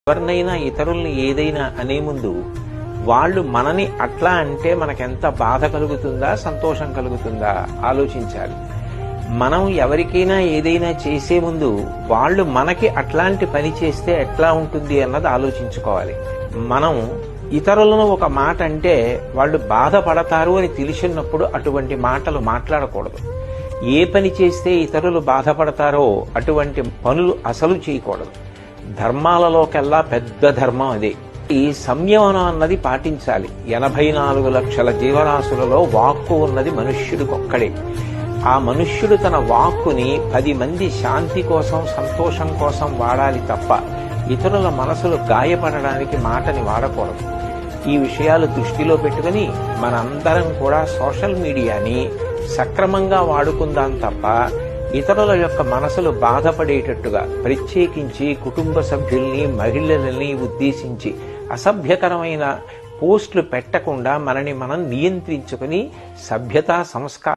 ఎవరినైనా ఇతరుల్ని ఏదైనా అనే ముందు వాళ్ళు మనని అట్లా అంటే మనకెంత బాధ కలుగుతుందా సంతోషం కలుగుతుందా ఆలోచించాలి. మనం ఎవరికైనా ఏదైనా చేసే ముందు వాళ్ళు మనకి అట్లాంటి పని చేస్తే ఎట్లా ఉంటుంది అన్నది ఆలోచించుకోవాలి. మనం ఇతరులను ఒక మాట అంటే వాళ్ళు బాధపడతారు అని తెలిసినప్పుడు అటువంటి మాటలు మాట్లాడకూడదు. ఏ పని చేస్తే ఇతరులు బాధపడతారో అటువంటి పనులు అసలు చేయకూడదు. ధర్మాలలోకెల్లా పెద్ద ధర్మం అదే. ఈ సంయమనం అన్నది పాటించాలి. 84 లక్షల జీవరాశులలో వాక్కు ఉన్నది మనుష్యుడికొక్కడే. ఆ మనుష్యుడు తన వాక్కుని 10 మంది శాంతి కోసం సంతోషం కోసం వాడాలి తప్ప ఇతరుల మనసులు గాయపడడానికి మాటని వాడకూడదు. ఈ విషయాలు దృష్టిలో పెట్టుకుని మనందరం కూడా సోషల్ మీడియాని సక్రమంగా వాడుకుందాం తప్ప ఇతరుల యొక్క మనసులు బాధపడేటట్టుగా ప్రత్యేకించి కుటుంబ సభ్యుల్ని మహిళల్ని ఉద్దేశించి అసభ్యకరమైన పోస్టులు పెట్టకుండా మనని మనం నియంత్రించుకుని సభ్యతా సంస్కారం